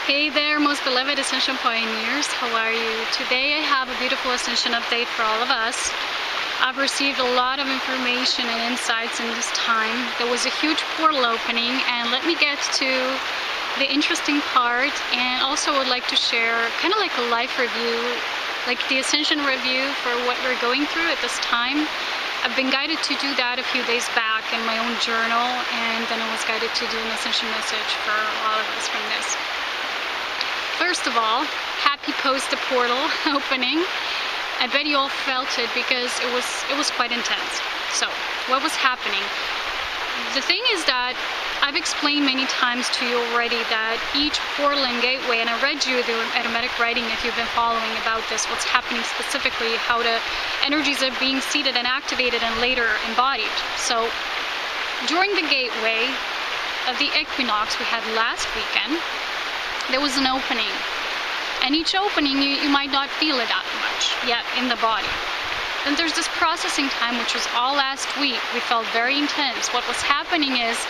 Hey there, most beloved Ascension pioneers. How are you? Today I have a beautiful Ascension update for all of us. I've received a lot of information and insights in this time. There was a huge portal opening, and let me get to the interesting part. And also would like to share kind of like a life review, like the Ascension review for what we're going through at this time. I've been guided to do that a few days back in my own journal, and then I was guided to do an Ascension message for all of us from this. First of all, happy post the portal opening. I bet you all felt it because it was quite intense. So, what was happening? The thing is that I've explained many times to you already that each portal and gateway, and I read you the automatic writing if you've been following about this, what's happening specifically, how the energies are being seeded and activated and later embodied. So, during the gateway of the equinox we had last weekend, there was an opening, and each opening you might not feel it that much yet in the body. Then there's this processing time, which was all last week. We felt very intense. What was happening is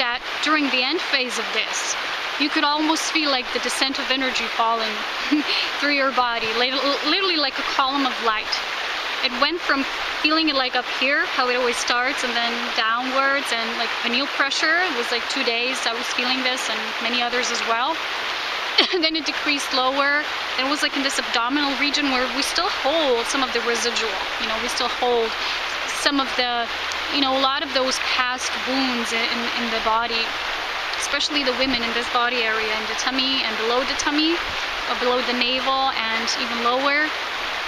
that during the end phase of this, you could almost feel like the descent of energy falling through your body, literally like a column of light. It went from feeling it like up here, how it always starts, and then downwards, and like pineal pressure. It was like 2 days I was feeling this, and many others as well. And then it decreased lower. Then it was like in this abdominal region where we still hold some of the residual, we still hold some of the, a lot of those past wounds in the body, especially the women in this body area, in the tummy and below the tummy, or below the navel and even lower.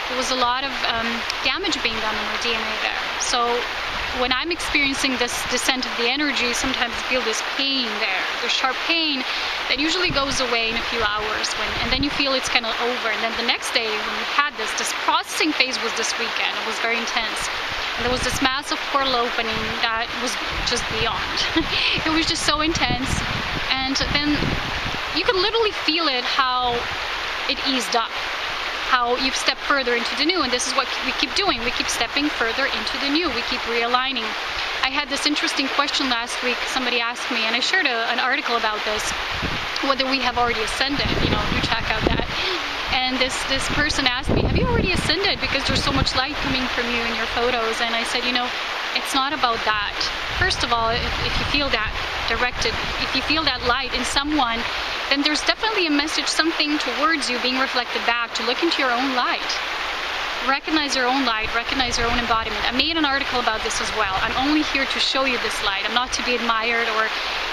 There was a lot of damage being done on our DNA there. So when I'm experiencing this descent of the energy, sometimes I feel this pain there, the sharp pain that usually goes away in a few hours, and then you feel it's kind of over. And then the next day when we had this processing phase was this weekend. It was very intense. And there was this massive portal opening that was just beyond. It was just so intense. And then you could literally feel it, how it eased up, how you've stepped further into the new. And this is what we keep doing. We keep stepping further into the new. We keep realigning. I had this interesting question last week. Somebody asked me, and I shared an article about this, whether we have already ascended. Do check out that. And this person asked me, have you already ascended? Because there's so much light coming from you in your photos. And I said, it's not about that. First of all, if you feel that directed, if you feel that light in someone, then there's definitely a message, something towards you being reflected back, to look into your own light. Recognize your own light, recognize your own embodiment. I made an article about this as well. I'm only here to show you this light. I'm not to be admired, or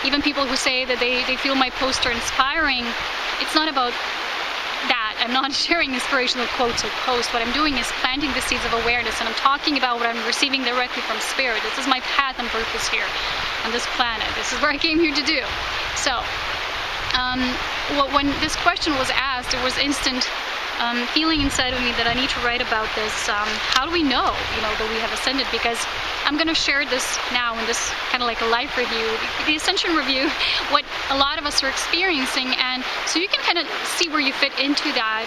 even people who say that they feel my posts are inspiring. It's not about that. I'm not sharing inspirational quotes or posts. What I'm doing is planting the seeds of awareness, and I'm talking about what I'm receiving directly from Spirit. This is my path and purpose here on this planet. This is what I came here to do. So, when this question was asked, there was instant feeling inside of me that I need to write about this. How do we know, that we have ascended? Because I'm going to share this now in this kind of like a life review, the Ascension review, what a lot of us are experiencing, and so you can kind of see where you fit into that,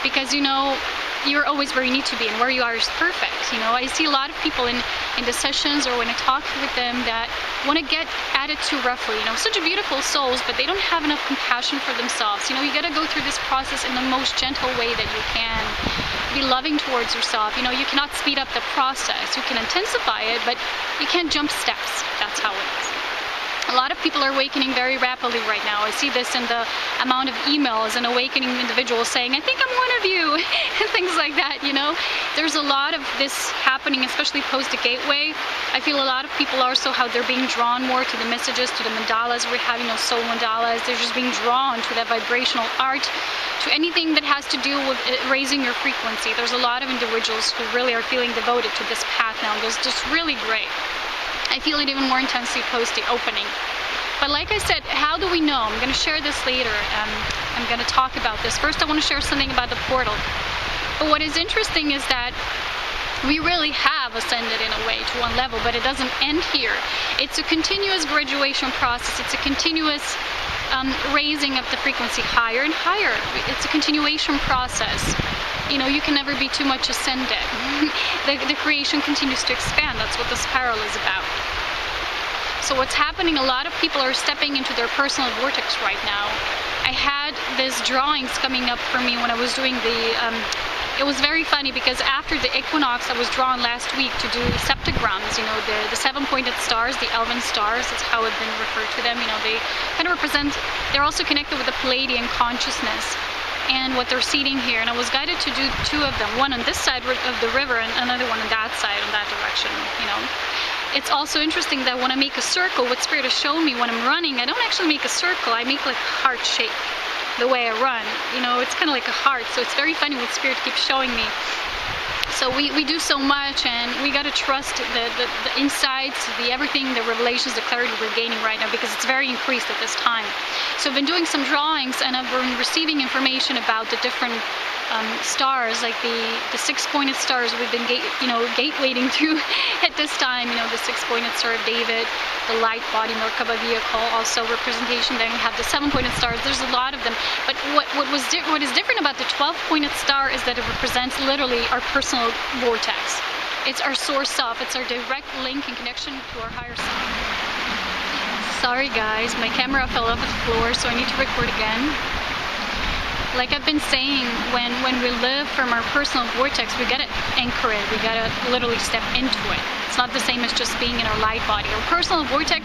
because you're always where you need to be, and where you are is perfect. I see a lot of people in the sessions, or when I talk with them, that want to get at it too roughly. Such a beautiful souls, but they don't have enough compassion for themselves. You got to go through this process in the most gentle way that you can. Be loving towards yourself. You cannot speed up the process. You can intensify it, but you can't jump steps. That's how it is. A lot of people are awakening very rapidly right now. I see this in the amount of emails and awakening individuals saying, I think I'm one of you, and things like that, There's a lot of this happening, especially post the gateway. I feel a lot of people also, how they're being drawn more to the messages, to the mandalas. We're having those soul mandalas. They're just being drawn to that vibrational art, to anything that has to do with raising your frequency. There's a lot of individuals who really are feeling devoted to this path now. It's just really great. I feel it even more intensely post the opening. But like I said, how do we know? I'm going to share this later. I'm going to talk about this. First, I want to share something about the portal. But what is interesting is that we really have ascended in a way to one level, but it doesn't end here. It's a continuous graduation process. It's a continuous raising of the frequency higher and higher. It's a continuation process. You can never be too much ascended. The creation continues to expand. That's what the spiral is about. So what's happening, a lot of people are stepping into their personal vortex right now. I had these drawings coming up for me when I was doing the, it was very funny because after the equinox I was drawn last week to do septagrams, you know, the 7-pointed stars, the Elven stars, that's how I've been referred to them. You know, they kind of represent, they're also connected with the Palladian consciousness and what they're seeding here. And I was guided to do 2 of them, one on this side of the river and another one on that side, on that direction, you know. It's also interesting that when I make a circle, what Spirit has shown me when I'm running, I don't actually make a circle, I make like a heart shape the way I run. You know, it's kind of like a heart, so it's very funny what Spirit keeps showing me. So we do so much, and we got to trust the insights, the everything, the revelations, the clarity we're gaining right now, because it's very increased at this time. So I've been doing some drawings, and I've been receiving information about the different stars, like the 6-pointed stars we've been gatewaying through at this time. You know, the 6-pointed star of David, the light body Merkaba vehicle, also representation. Then we have the 7-pointed stars. There's a lot of them. But what is different about the 12-pointed star is that it represents literally our personal vortex. It's our source self. It's our direct link and connection to our higher self. Sorry guys, my camera fell off the floor, so I need to record again. Like I've been saying, when we live from our personal vortex, we gotta anchor it. We gotta literally step into it. It's not the same as just being in our light body. Our personal vortex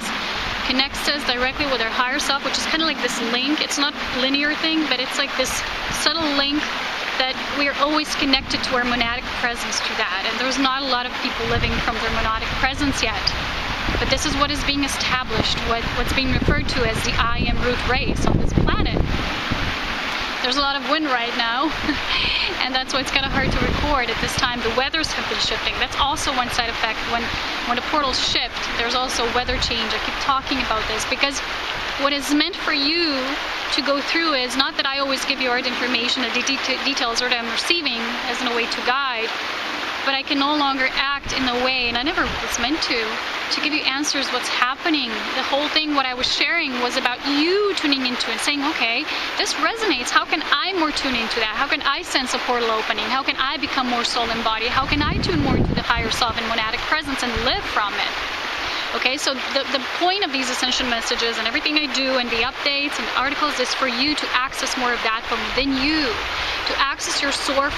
connects us directly with our higher self, which is kind of like this link. It's not a linear thing, but it's like this subtle link that we're always connected to our monadic presence through that. And there's not a lot of people living from their monadic presence yet. But this is what is being established, what's being referred to as the I am root race on this planet. There's a lot of wind right now, and that's why it's kind of hard to record at this time. The weathers have been shifting. That's also one side effect. When the portals shift, there's also weather change. I keep talking about this because what is meant for you to go through is not that I always give you all the information, the details, or that I'm receiving as in a way to guide, but I can no longer act in a way, and I never was meant to give you answers what's happening. The whole thing, what I was sharing, was about you tuning into it, saying, okay, this resonates. How can I more tune into that? How can I sense a portal opening? How can I become more soul embodied? How can I tune more into the higher self and monadic presence and live from it? Okay, so the point of these Ascension messages and everything I do and the updates and the articles is for you to access more of that from within you, to access your source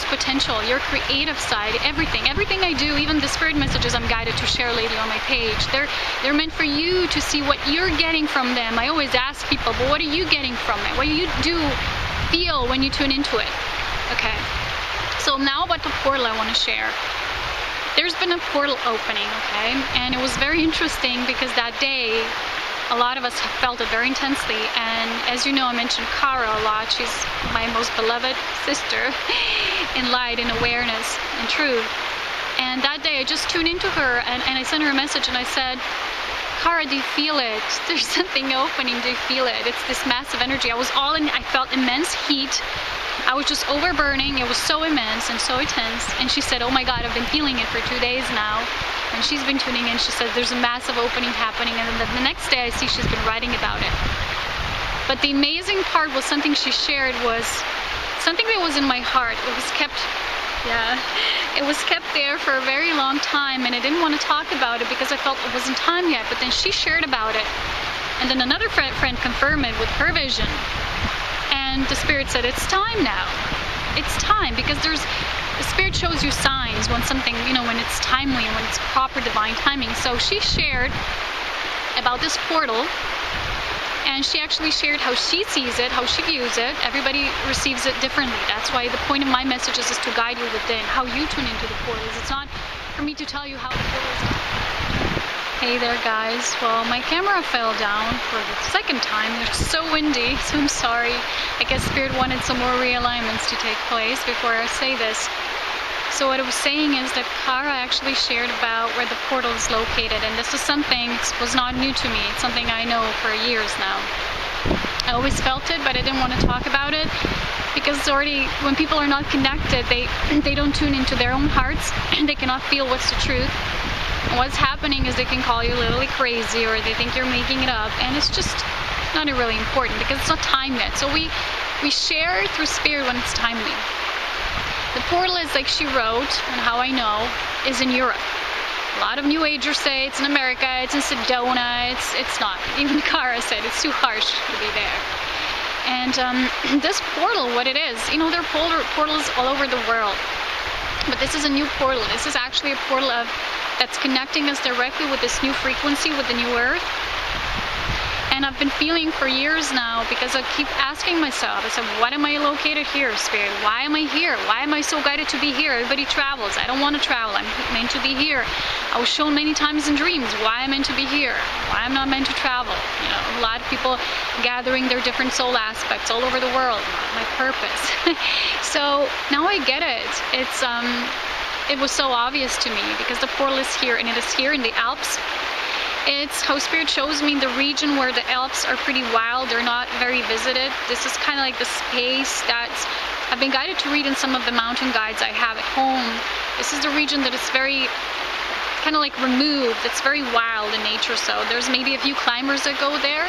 potential, your creative side, everything I do, even the spirit messages I'm guided to share lately on my page, they're meant for you to see what you're getting from them. I always ask people, but what are you getting from it? What do you feel when you tune into it? Okay, so now about the portal I want to share. There's been a portal opening, okay? And it was very interesting because that day, a lot of us have felt it very intensely. And as you know, I mentioned Kara a lot. She's my most beloved sister in light, in awareness, in truth. And that day, I just tuned into her and I sent her a message and I said, Kara, do you feel it? There's something opening, do you feel it? It's this massive energy. I was all in, I felt immense heat. I was just overburning. It was so immense and so intense. And she said, oh my God, I've been feeling it for 2 days now. And she's been tuning in. She said, there's a massive opening happening. And then the next day I see she's been writing about it. But the amazing part was something she shared was something that was in my heart. It was kept, it was kept there for a very long time. And I didn't want to talk about it because I felt it wasn't time yet. But then she shared about it. And then another friend confirmed it with her vision. And the Spirit said, it's time now. It's time, because the Spirit shows you signs when something, you know, when it's timely, when it's proper divine timing. So she shared about this portal, and she actually shared how she sees it, how she views it. Everybody receives it differently. That's why the point of my messages is to guide you within, how you tune into the portals. It's not for me to tell you how the portals are. Hey there guys, well my camera fell down for the second time. It's so windy, so I'm sorry. I guess Spirit wanted some more realignments to take place before I say this. So what I was saying is that Kara actually shared about where the portal is located, and this is something that was not new to me. It's something I know for years now. I always felt it, but I didn't want to talk about it because it's already, when people are not connected, they don't tune into their own hearts and they cannot feel what's the truth. And what's happening is they can call you literally crazy, or they think you're making it up, and it's just not really important because it's not time yet. So we share through Spirit when it's timely. The portal is, like she wrote, and how I know, is in Europe. A lot of New Agers say it's in America, it's in Sedona. It's not. Even Kara said it's too harsh to be there. And this portal, what it is, you know, there are portals all over the world. But this is a new portal. This is actually a portal that's connecting us directly with this new frequency, with the new earth. And I've been feeling for years now, because I keep asking myself, I said, what am I located here, Spirit? Why am I here? Why am I so guided to be here? Everybody travels. I don't want to travel. I'm meant to be here. I was shown many times in dreams why I'm meant to be here, why I'm not meant to travel. You know, a lot of people gathering their different soul aspects all over the world, my purpose. So now I get it. It was so obvious to me, because the portal is here, and it is here in the Alps. It's how Spirit shows me the region where the Alps are pretty wild. They're not very visited. This is kind of like the space that's I've been guided to read in some of the mountain guides I have at home. This is the region that is very kind of like removed. It's very wild in nature. So there's maybe a few climbers that go there.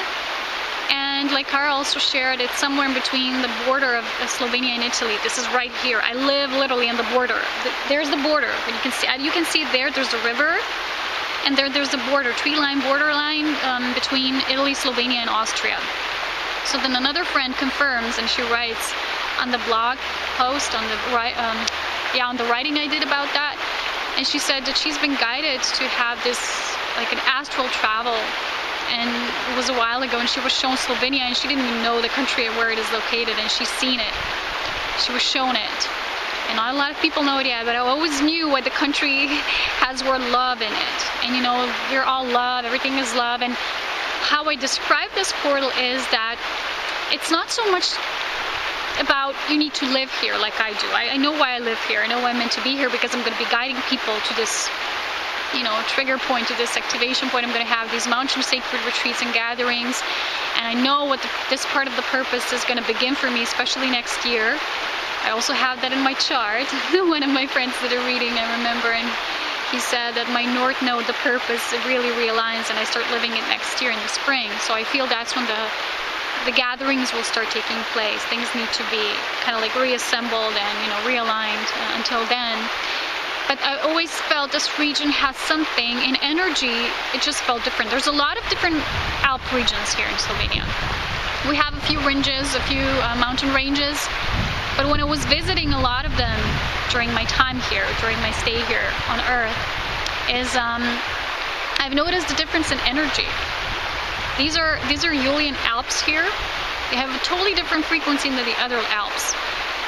And like Kara also shared, it's somewhere in between the border of Slovenia and Italy. This is right here. I live literally on the border. There's the border. You can see it there. There's the river. And there's the border, tree-line borderline between Italy, Slovenia, and Austria. So then another friend confirms, and she writes on the blog post, on the writing I did about that, and she said that she's been guided to have this, like an astral travel, and it was a while ago, and she was shown Slovenia, and she didn't even know the country where it is located, and she's seen it. She was shown it. And not a lot of people know it yet, but I always knew what the country has word love in it. And you know, you're all love, everything is love. And how I describe this portal is that it's not so much about you need to live here like I do. I know why I live here. I know why I'm meant to be here, because I'm going to be guiding people to this, you know, trigger point, to this activation point. I'm going to have these mountain sacred retreats and gatherings. And I know what this part of the purpose is going to begin for me, especially next year. I also have that in my chart. One of my friends did a reading, I remember, and he said that my North Node, the purpose, it really realigns, and I start living it next year in the spring. So I feel that's when the gatherings will start taking place. Things need to be kind of like reassembled and, you know, realigned until then. But I always felt this region has something in energy. It just felt different. There's a lot of different Alp regions here in Slovenia. We have a few ranges, a few mountain ranges. But when I was visiting a lot of them during my time here, during my stay here on Earth, I've noticed the difference in energy. These are Julian Alps here. They have a totally different frequency than the other Alps.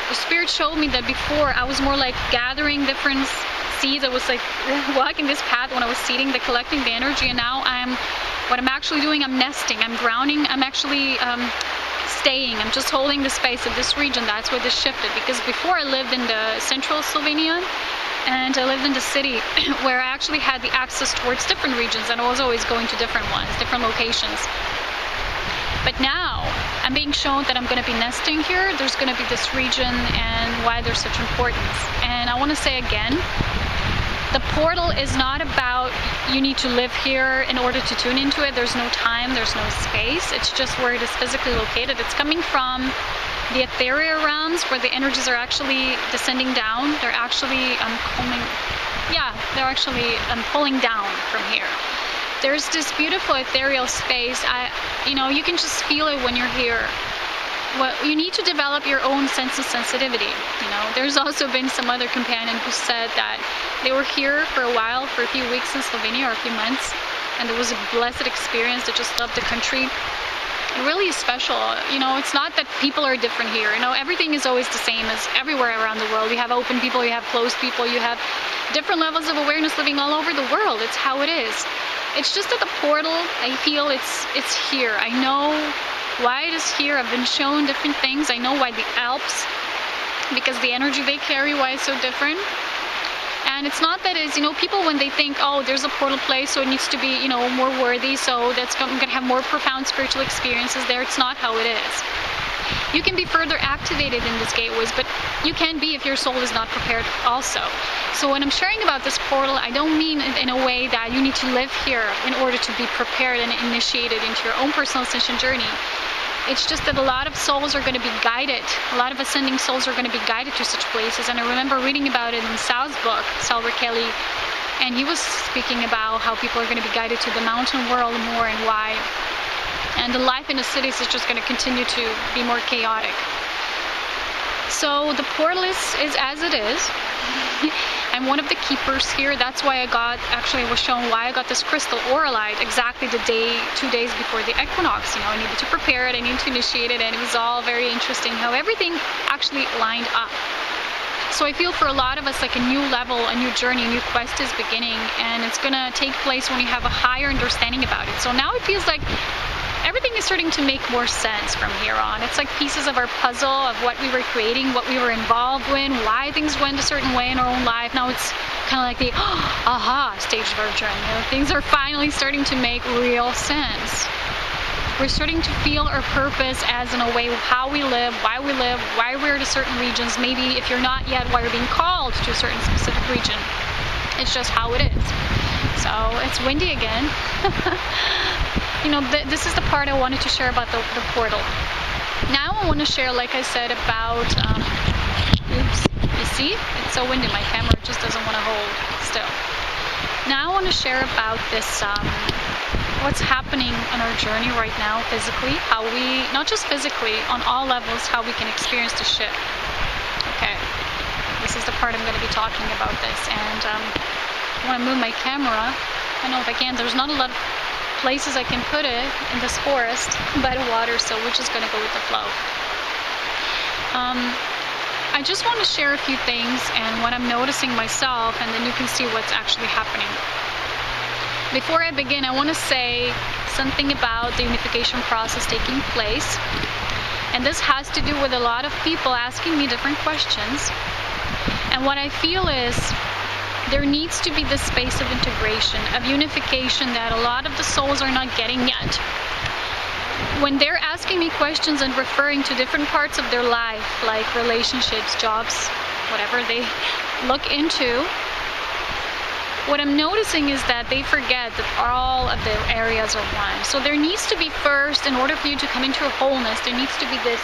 The Spirit showed me that before I was more like gathering different seeds. I was like walking this path when I was seeding, collecting the energy, and now what I'm actually doing, I'm nesting, I'm grounding, I'm actually staying. I'm just holding the space of this region. That's where this shifted, because before I lived in the central Slovenia, and I lived in the city where I actually had the access towards different regions, and I was always going to different ones, different locations. But now I'm being shown that I'm going to be nesting here. There's going to be this region, and why there's such importance. And I want to say again, the portal is not about you need to live here in order to tune into it. There's no time, there's no space. It's just where it is physically located. It's coming from the ethereal realms, where the energies are actually descending down. They're actually pulling down from here. There's this beautiful ethereal space. You can just feel it when you're here. Well, you need to develop your own sense of sensitivity. There's also been some other companion who said that they were here for a while, for a few weeks in Slovenia, or a few months, and there was a blessed experience. They just loved the country. It really is special. It's not that people are different here. Everything is always the same as everywhere around the world. You have open people, you have closed people, you have different levels of awareness living all over the world. It's how it is. It's just that the portal, I feel it's here. I know why it is here. I've been shown different things. I know why the Alps, because the energy they carry, why it's so different. And it's not that it's, people when they think, oh, there's a portal place, so it needs to be, more worthy, so I'm going to have more profound spiritual experiences there. It's not how it is. You can be further activated in these gateways, but you can be if your soul is not prepared also. So when I'm sharing about this portal, I don't mean it in a way that you need to live here in order to be prepared and initiated into your own personal ascension journey. It's just that a lot of souls are going to be guided. A lot of ascending souls are going to be guided to such places. And I remember reading about it in Sal's book, Sal Kelly, And he was speaking about how people are going to be guided to the mountain world more, and why. And the life in the cities is just going to continue to be more chaotic. So the portal is as it is. I'm one of the keepers here. That's why I was shown why I got this crystal auralite exactly the day, 2 days before the equinox. I needed to prepare it, I needed to initiate it, and it was all very interesting how everything actually lined up. So I feel for a lot of us like a new level, a new journey, a new quest is beginning, and it's gonna take place when you have a higher understanding about it. So now it feels like everything is starting to make more sense from here on. It's like pieces of our puzzle of what we were creating, what we were involved in, why things went a certain way in our own life. Now it's kind of like the aha stage of our journey. Things are finally starting to make real sense. We're starting to feel our purpose as in a way of how we live, why we're to certain regions. Maybe if you're not yet, why you're being called to a certain specific region. It's just how it is. So it's windy again. This is the part I wanted to share about the portal. Now I want to share, like I said, about, oops, you see? It's so windy, my camera just doesn't want to hold still. Now I want to share about this, what's happening on our journey right now physically, how we, not just physically, on all levels, how we can experience the shift. Okay, this is the part I'm going to be talking about this, and I want to move my camera. I don't know if I can, there's not a lot of places I can put it in this forest by the water, so we're just going to go with the flow. I just want to share a few things and what I'm noticing myself, and then you can see what's actually happening. Before I begin, I want to say something about the unification process taking place. And this has to do with a lot of people asking me different questions. And what I feel is there needs to be this space of integration, of unification that a lot of the souls are not getting yet. When they're asking me questions and referring to different parts of their life, like relationships, jobs, whatever they look into, what I'm noticing is that they forget that all of the areas are one. So there needs to be first, in order for you to come into a wholeness, there needs to be this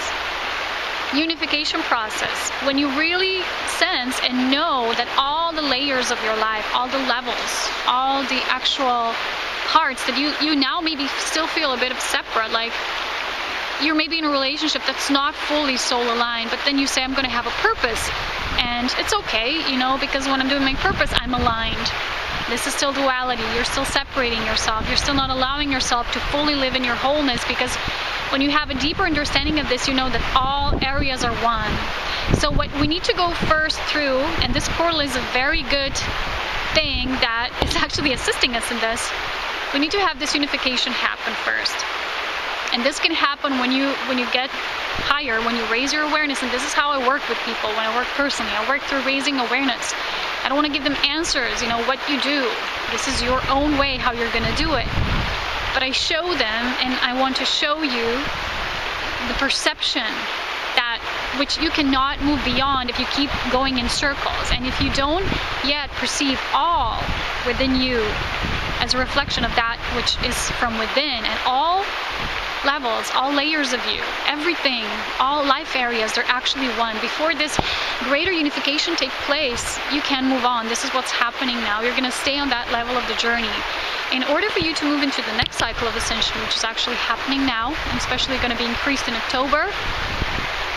unification process. When you really sense and know that all the layers of your life, all the levels, all the actual parts that you now maybe still feel a bit of separate, like you're maybe in a relationship that's not fully soul aligned, but then you say, I'm going to have a purpose. And it's okay, because when I'm doing my purpose, I'm aligned. This is still duality. You're still separating yourself. You're still not allowing yourself to fully live in your wholeness, because when you have a deeper understanding of this, you know that all areas are one. So what we need to go first through, and this portal is a very good thing that is actually assisting us in this, we need to have this unification happen first. And this can happen when you get higher, when you raise your awareness. And this is how I work with people when I work personally. I work through raising awareness. I don't want to give them answers, what you do. This is your own way how you're going to do it. But I show them, and I want to show you the perception that which you cannot move beyond if you keep going in circles. And if you don't yet perceive all within you as a reflection of that which is from within, and all levels, all layers of you, everything, all life areas, they're actually one. Before this greater unification take place, you can move on. This is what's happening now. You're going to stay on that level of the journey. In order for you to move into the next cycle of Ascension, which is actually happening now, and especially going to be increased in October,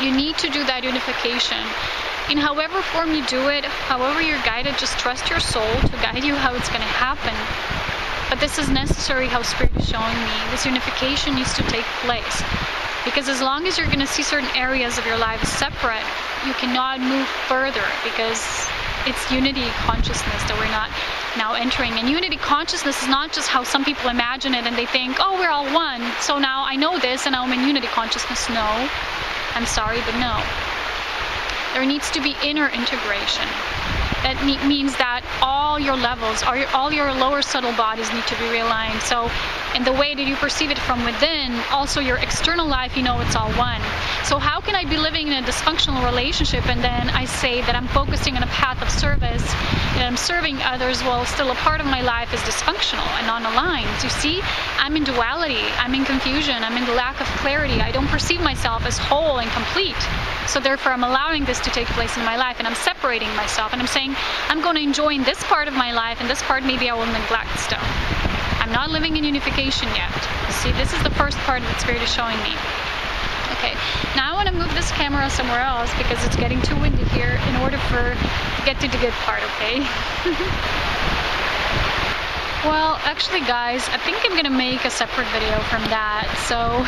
you need to do that unification. In however form you do it, however you're guided, just trust your soul to guide you how it's going to happen. But this is necessary, how Spirit is showing me. This unification needs to take place. Because as long as you're going to see certain areas of your life separate, you cannot move further, because it's unity consciousness that we're not now entering. And unity consciousness is not just how some people imagine it and they think, oh, we're all one, so now I know this and now I'm in unity consciousness. No, I'm sorry, but no. There needs to be inner integration. That means that all your levels, all your lower subtle bodies need to be realigned. So in the way that you perceive it from within, also your external life, it's all one. So how can I be living in a dysfunctional relationship and then I say that I'm focusing on a path of service and I'm serving others while still a part of my life is dysfunctional and non-aligned? You see, I'm in duality, I'm in confusion, I'm in the lack of clarity. I don't perceive myself as whole and complete. So therefore I'm allowing this to take place in my life, and I'm separating myself, and I'm saying I'm going to enjoy in this part of my life, and this part maybe I will neglect still. I'm not living in unification yet. See, this is the first part that Spirit is showing me. Okay, now I want to move this camera somewhere else because it's getting too windy here in order to get to the good part, okay? Well, actually guys, I think I'm gonna make a separate video from that, so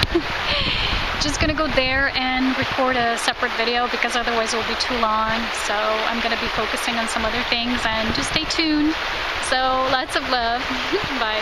just gonna go there and record a separate video because otherwise it will be too long. So I'm gonna be focusing on some other things, and just stay tuned. So lots of love. Bye.